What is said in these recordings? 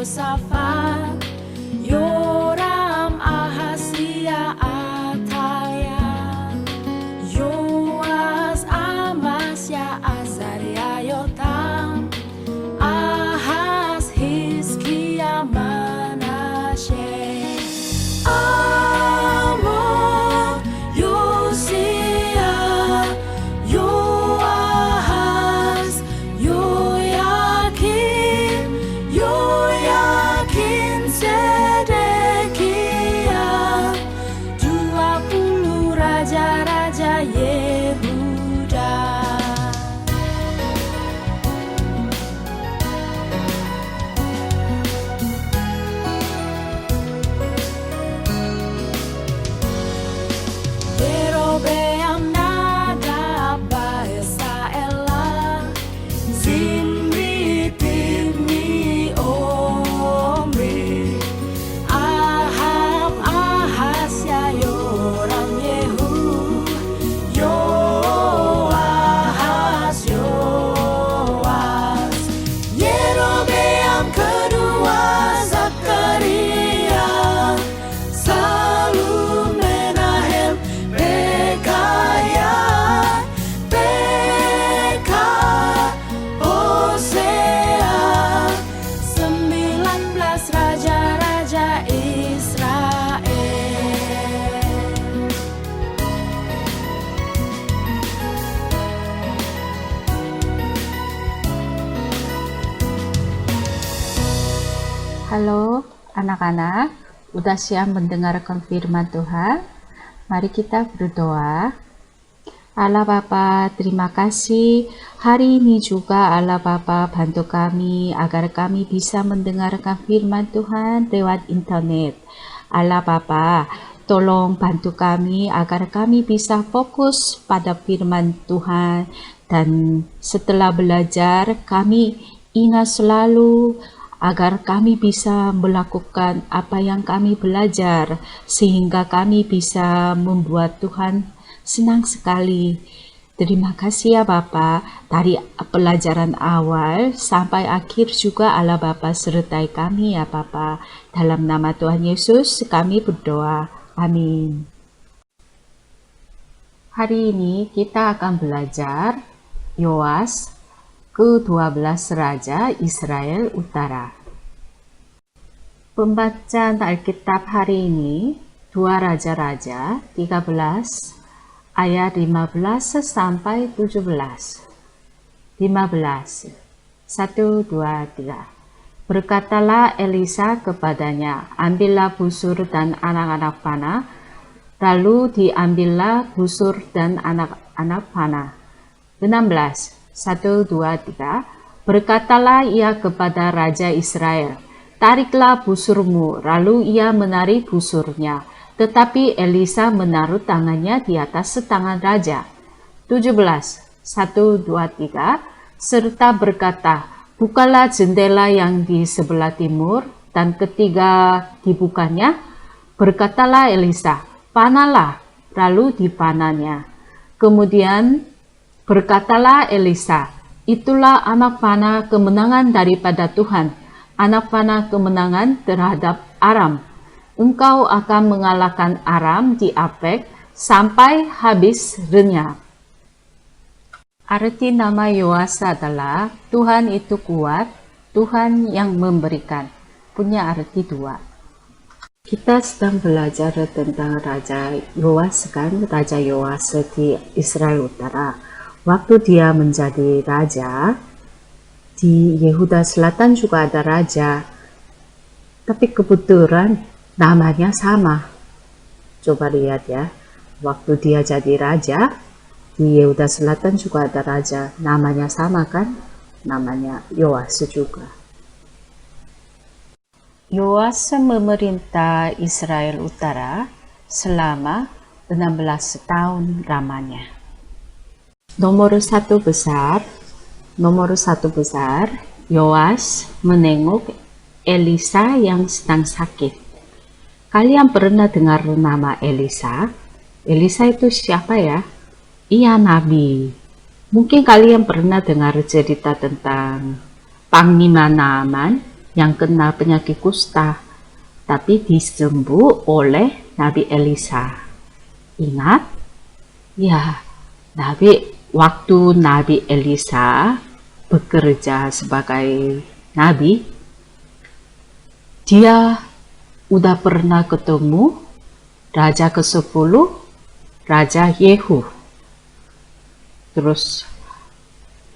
Yosafat, Yoram, Ahasia, Ataya, Yoas, Amasya, Azaria, Yotam, Ahaz, Hizkia, Manasye, Amon, Yosia, Yoahaz, Yoyakim, Sedekia, 20 raja-raja Yehuda. Yerobeam, Nadab, Baasa, Ela, Zimri, Tibni, Omri, Aham, Ahasya, Yoram, Yehu, Yoahaz, Yoas, Yerobeam kedua, Zakaria, Salum, Menahem, Pekaya, Peka, Hosea, 19 raja-raja Israel. Halo anak-anak, udah siap mendengarkan firman Tuhan? Mari kita berdoa. Allah Bapa, terima kasih. Hari ini juga Allah Bapa bantu kami agar kami bisa mendengarkan firman Tuhan lewat internet. Allah Bapa, tolong bantu kami agar kami bisa fokus pada firman Tuhan, dan setelah belajar kami ingat selalu agar kami bisa melakukan apa yang kami belajar, sehingga kami bisa membuat Tuhan senang sekali. Terima kasih ya Bapa, dari pelajaran awal sampai akhir juga Allah Bapa sertai kami ya Bapa. Dalam nama Tuhan Yesus kami berdoa. Amin. Hari ini kita akan belajar Yoas ke-12 Raja Israel Utara. Pembacaan Alkitab hari ini 2 Raja-Raja 13 ayat 15 sampai 17. 15. 1, 2, 3. Berkatalah Elisa kepadanya, ambillah busur dan anak-anak panah. Lalu diambillah busur dan anak-anak panah. 16. 1, 2, 3. Berkatalah ia kepada Raja Israel, tariklah busurmu. Lalu ia menarik busurnya. Tetapi Elisa menaruh tangannya di atas tangan raja. 17. 1, 2, 3. Serta berkata, bukalah jendela yang di sebelah timur. Dan ketika dibukanya, berkatalah Elisa, panahlah. Lalu dipanahnya. Kemudian berkatalah Elisa, itulah anak panah kemenangan daripada Tuhan, anak panah kemenangan terhadap Aram. Engkau akan mengalahkan Aram di Afek sampai habis renyah. Arti nama Yoas adalah Tuhan itu kuat, Tuhan yang memberikan. Punya arti dua. Kita sedang belajar tentang Raja Yoas kan, Raja Yoas di Israel Utara. Waktu dia menjadi raja, di Yehuda Selatan juga ada raja. Tapi kebetulan namanya sama. Coba lihat ya, waktu dia jadi raja, di Yehuda Selatan juga ada raja. Namanya sama kan? Namanya Yoas juga. Yoas memerintah Israel Utara selama 16 tahun lamanya. Nomor satu besar, Yoas menengok Elisa yang sedang sakit. Kalian pernah dengar nama Elisa? Elisa itu siapa ya? Ia nabi. Mungkin kalian pernah dengar cerita tentang Panglima Naaman. yang kena penyakit kusta, tapi disembuh oleh Nabi Elisa. Ingat? Ya, waktu Nabi Elisa bekerja sebagai nabi, dia udah pernah ketemu Raja ke-10, Raja Yehu. Terus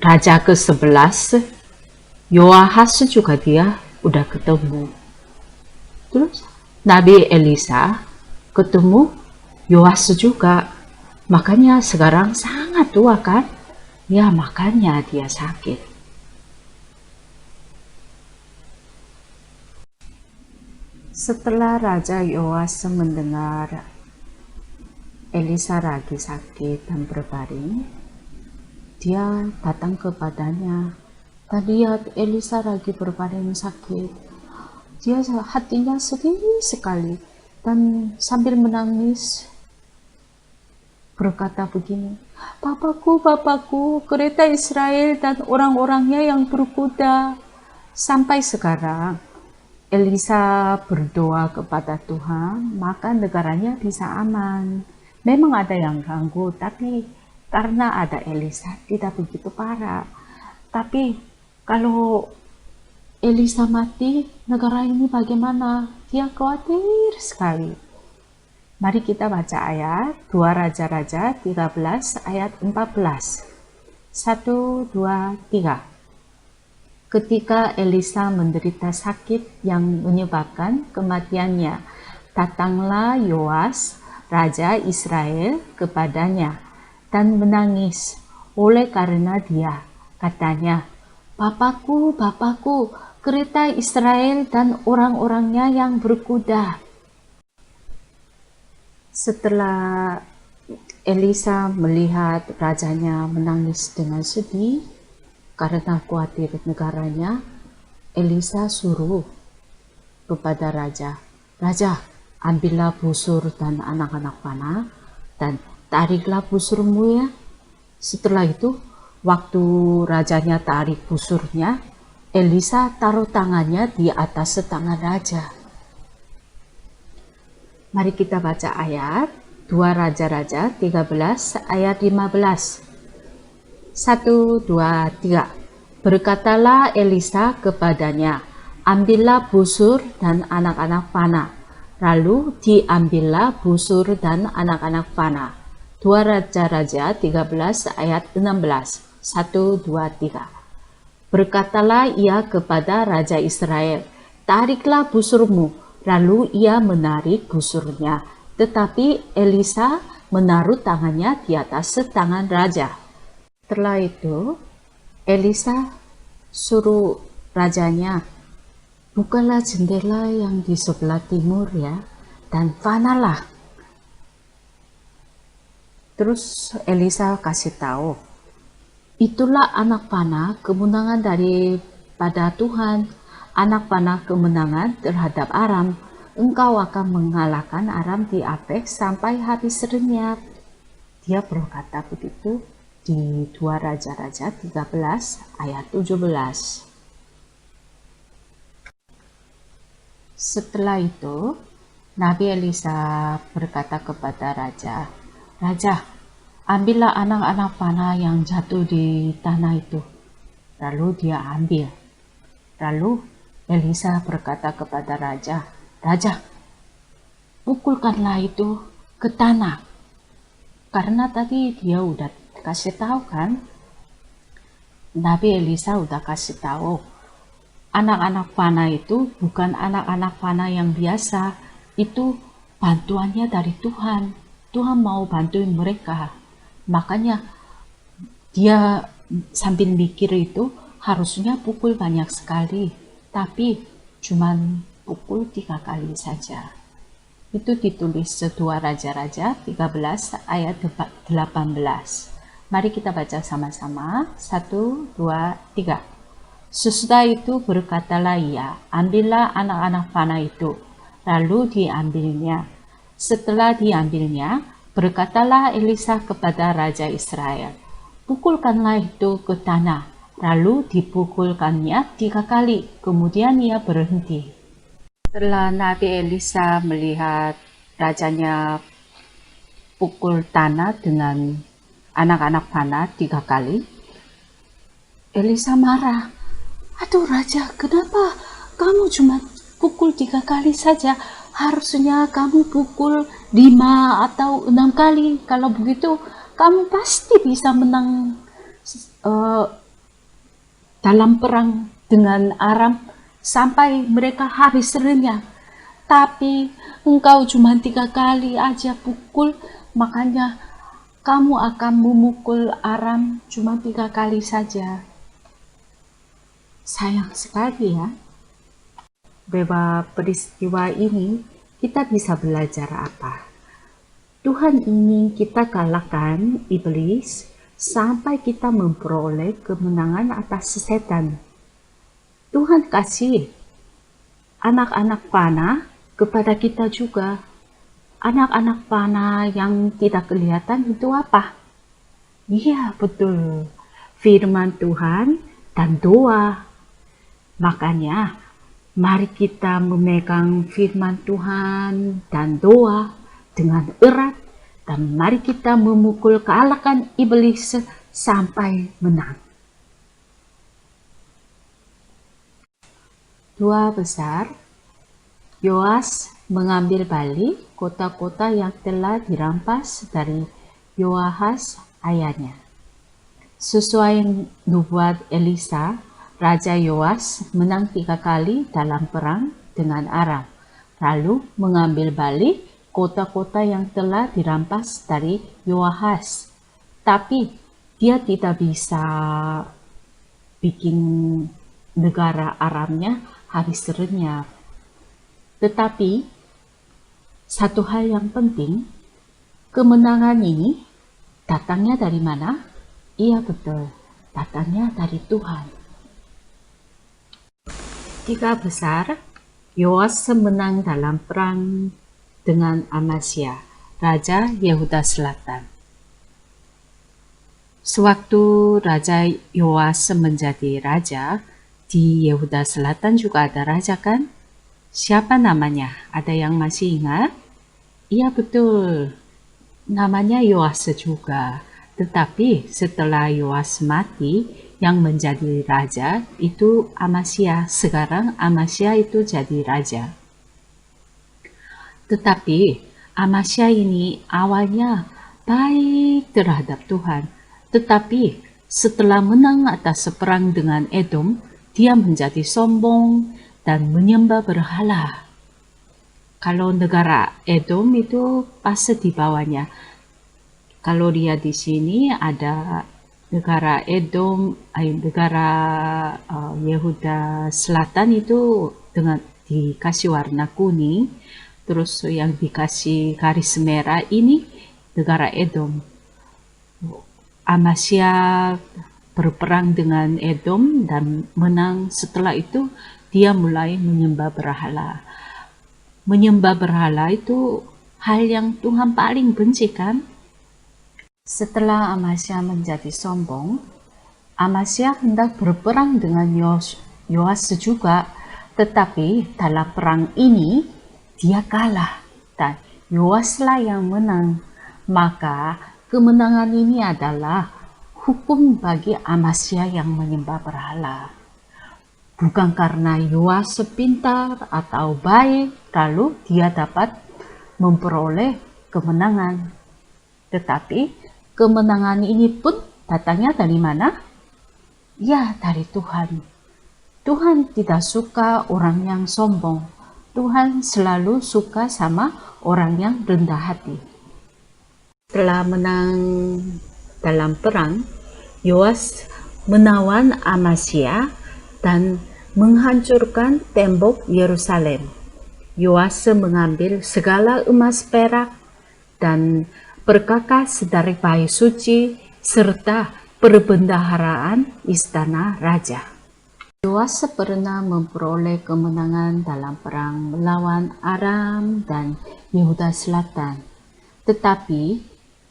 Raja ke-11, Yoahas juga dia udah ketemu. Terus Nabi Elisa ketemu Yoahas juga. Makanya sekarang sangat tua kan? Ya, makanya dia sakit. Setelah Raja Yoahas mendengar Elisa lagi sakit dan berbaring, dia datang kepadanya dan lihat Elisa lagi berbaring sakit. Dia hatinya sedih sekali dan sambil menangis berkata begini, Bapakku, kereta Israel dan orang-orangnya yang berkuda. Sampai sekarang Elisa berdoa kepada Tuhan, maka negaranya bisa aman. Memang ada yang ganggu, tapi karena ada Elisa tidak begitu parah. Tapi kalau Elisa mati, negara ini bagaimana? Dia khawatir sekali. Mari kita baca ayat 2 Raja-Raja 13 ayat 14. 1, 2, 3. Ketika Elisa menderita sakit yang menyebabkan kematiannya, datanglah Yoas, Raja Israel, kepadanya dan menangis oleh karena dia. Katanya, Bapakku, kereta Israel dan orang-orangnya yang berkuda. Setelah Elisa melihat rajanya menangis dengan sedih karena khawatir negaranya, Elisa suruh kepada raja, ambillah busur dan anak-anak panah dan tariklah busurmu ya. Setelah itu, waktu rajanya tarik busurnya, Elisa taruh tangannya di atas tangan raja. Mari kita baca ayat 2 Raja-Raja 13 ayat 15. 1, 2, 3. Berkatalah Elisa kepadanya, ambillah busur dan anak-anak panah. Lalu diambillah busur dan anak-anak panah. 2 Raja-Raja 13 ayat 16. 1, 2, 3. Berkatalah ia kepada Raja Israel, tariklah busurmu. Lalu ia menarik busurnya, tetapi Elisa menaruh tangannya di atas tangan raja. Setelah itu, Elisa suruh rajanya, bukalah jendela yang di sebelah timur ya, dan panahlah. Terus Elisa kasih tahu, itulah anak panah kemenangan daripada Tuhan, anak panah kemenangan terhadap Aram. Engkau akan mengalahkan Aram di Afek sampai habis serenyap. Dia berkata begitu di 2 Raja-Raja 13 ayat 17. Setelah itu, Nabi Elisa berkata kepada raja, ambillah anak-anak panah yang jatuh di tanah itu. Lalu dia ambil. Lalu Elisa berkata kepada raja, pukulkanlah itu ke tanah. Karena tadi dia udah kasih tahu kan, Nabi Elisa udah kasih tahu, anak-anak panah itu bukan anak-anak panah yang biasa, itu bantuannya dari Tuhan. Tuhan mau bantuin mereka. Makanya dia sambil mikir itu harusnya pukul banyak sekali, tapi cuman pukul 3 kali saja. Itu ditulis 2 Raja-Raja 13 ayat 18. Mari kita baca sama-sama. 1, 2, 3. Sesudah itu berkatalah ia, ambillah anak-anak panah itu. Lalu diambilnya. Setelah diambilnya, berkatalah Elisa kepada Raja Israel, pukulkanlah itu ke tanah. lalu dipukulkannya 3 kali, kemudian ia berhenti. Setelah Nabi Elisa melihat rajanya pukul tanah dengan anak-anak panah 3 kali, Elisa marah. Aduh raja, kenapa kamu cuma pukul 3 kali saja? Harusnya kamu pukul 5 atau 6 kali. Kalau begitu, kamu pasti bisa menang dalam perang dengan Aram sampai mereka habis renyah. Tapi engkau cuma 3 kali aja pukul, makanya kamu akan memukul Aram cuma 3 kali saja. Sayang sekali ya. Dari peristiwa ini kita bisa belajar apa? Tuhan ingin kita kalahkan iblis sampai kita memperoleh kemenangan atas setan. Tuhan kasih anak-anak panah kepada kita juga. Anak-anak panah yang tidak kelihatan itu apa? Iya, betul. Firman Tuhan dan doa. Makanya, mari kita memegang firman Tuhan dan doa dengan erat, dan mari kita memukul kalahkan iblis sampai menang. Doa besar. Yoas mengambil balik kota-kota yang telah dirampas dari Yoahas ayahnya. Sesuai nubuat Elisa, Raja Yoas menang 3 kali dalam perang dengan Aram, lalu mengambil balik kota-kota yang telah dirampas dari Yoahas. Tapi dia tidak bisa bikin negara Aramnya habis renyah. Tetapi satu hal yang penting, kemenangan ini datangnya dari mana? Iya betul, datangnya dari Tuhan. 3 besar, Yoas menang dalam perang dengan Amasya, Raja Yehuda Selatan. Sewaktu Raja Yoas menjadi raja, di Yehuda Selatan juga ada raja kan? Siapa namanya? Ada yang masih ingat? Iya betul, namanya Yoas juga. Tetapi setelah Yoas mati, yang menjadi raja itu Amasya. Sekarang Amasya itu jadi raja. Tetapi Amasya ini awalnya baik terhadap Tuhan. Tetapi setelah menang atas perang dengan Edom, dia menjadi sombong dan menyembah berhala. Kalau negara Edom itu pasti di bawahnya. Kalau dia di sini ada negara Edom, negara Yehuda Selatan itu dengan dikasih warna kuning, terus yang dikasih garis merah ini negara Edom. Amasya berperang dengan Edom dan menang. Setelah itu dia mulai menyembah berhala. Menyembah berhala itu hal yang Tuhan paling benci kan? Setelah Amasya menjadi sombong, Amasya hendak berperang dengan Yoas juga, tetapi dalam perang ini dia kalah dan Yoaslah yang menang. Maka kemenangan ini adalah hukum bagi Amasya yang menyembah berhala. Bukan karena Yoas pintar atau baik, lalu dia dapat memperoleh kemenangan. Tetapi kemenangan ini pun datangnya dari mana? Ya, dari Tuhan. Tuhan tidak suka orang yang sombong. Tuhan selalu suka sama orang yang rendah hati. Setelah menang dalam perang, Yoas menawan Amasya dan menghancurkan tembok Yerusalem. Yoas mengambil segala emas perak dan perkakas dari bait suci serta perbendaharaan istana raja. Yoas pernah memperoleh kemenangan dalam perang melawan Aram dan Yehuda Selatan. Tetapi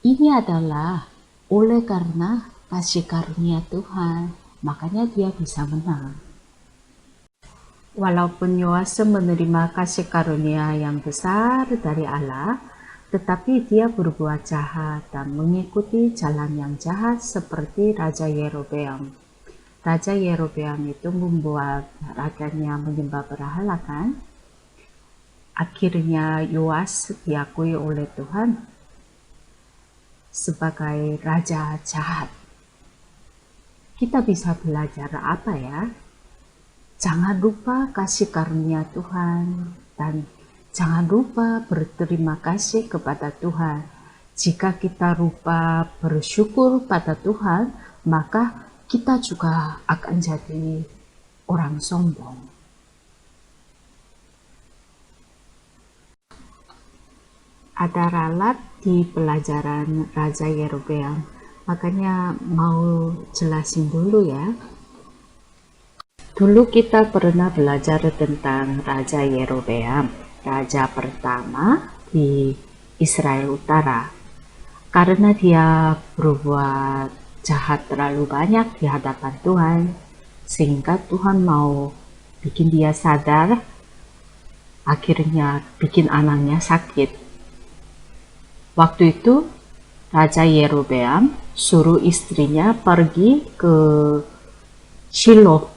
ini adalah oleh karena kasih karunia Tuhan. makanya dia bisa menang. Walaupun Yoas menerima kasih karunia yang besar dari Allah, tetapi dia berbuat jahat dan mengikuti jalan yang jahat seperti Raja Yerobeam. Raja Yerobeam itu membuat rakyatnya menyembah berhala kan? Akhirnya Yoas diakui oleh Tuhan sebagai raja jahat. Kita bisa belajar apa ya? Jangan lupa kasih karunia Tuhan dan jangan lupa berterima kasih kepada Tuhan. Jika kita lupa bersyukur pada Tuhan, maka kita juga akan jadi orang sombong. Ada ralat di pelajaran Raja Yerobeam, makanya mau jelasin dulu ya. Dulu kita pernah belajar tentang Raja Yerobeam, raja pertama di Israel Utara. Karena dia berbuat jahat terlalu banyak di hadapan Tuhan, sehingga Tuhan mau bikin dia sadar, akhirnya bikin anaknya sakit. Waktu itu Raja Yerobeam suruh istrinya pergi ke Shilo,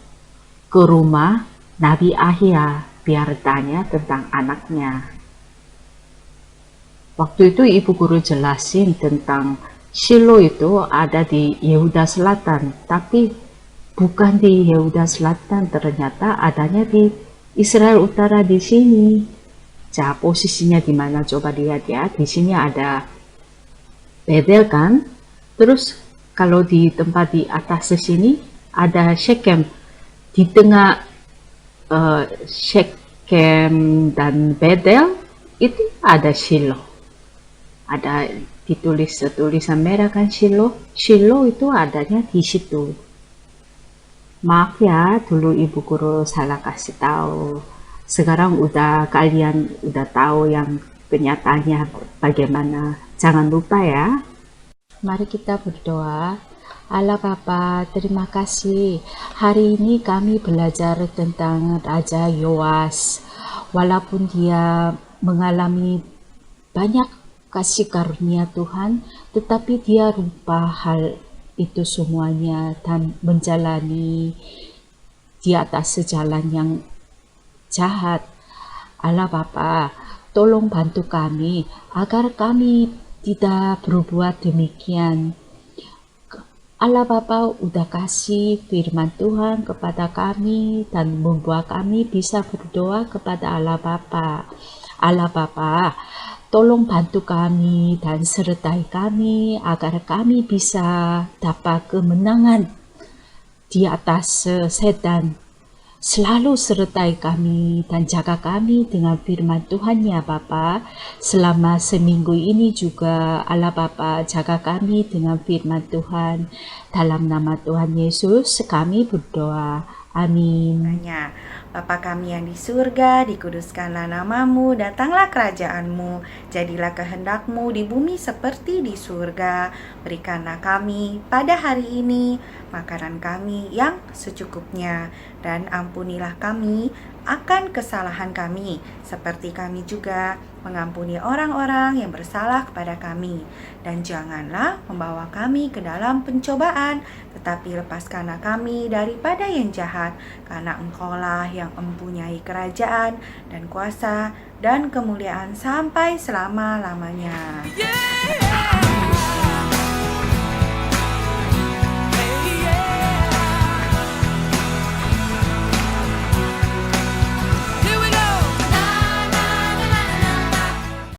ke rumah Nabi Ahia, biar tanya tentang anaknya. Waktu itu ibu guru jelasin tentang Shilo itu ada di Yehuda Selatan, tapi bukan di Yehuda Selatan, ternyata adanya di Israel Utara di sini. Posisinya di mana? Coba lihat ya. Di sini ada Bethel kan. Terus kalau di tempat di atas sini ada Shechem. Di tengah Shechem dan Bethel itu ada Shilo. Ada ditulis tulisan merah kan Shilo. Shilo itu adanya di situ. Maaf ya, dulu ibu guru salah kasih tahu. Sekarang kalian udah tahu yang kenyataannya bagaimana. Jangan lupa ya. Mari kita berdoa. Allah Bapa, terima kasih. Hari ini kami belajar tentang Raja Yoas. Walaupun dia mengalami banyak kasih karunia Tuhan, tetapi dia lupa hal itu semuanya dan menjalani di atas jalan yang jahat. Allah Bapa, tolong bantu kami agar kami tidak berbuat demikian. Allah Bapa udah kasih firman Tuhan kepada kami dan membuat kami bisa berdoa kepada Allah Bapa. Allah Bapa, tolong bantu kami dan sertai kami agar kami bisa dapat kemenangan di atas setan. Selalu sertai kami dan jaga kami dengan firman Tuhan ya Bapa. Selama seminggu ini juga Allah Bapa jaga kami dengan firman Tuhan. Dalam nama Tuhan Yesus kami berdoa. Amin. Bapa kami yang di surga, dikuduskanlah namamu, datanglah kerajaanmu, jadilah kehendakmu di bumi seperti di surga. Berikanlah kami pada hari ini makanan kami yang secukupnya, dan ampunilah kami akan kesalahan kami, seperti kami juga mengampuni orang-orang yang bersalah kepada kami. Dan janganlah membawa kami ke dalam pencobaan, tetapi lepaskanlah kami daripada yang jahat, karena Engkaulah yang mempunyai kerajaan dan kuasa dan kemuliaan sampai selama-lamanya.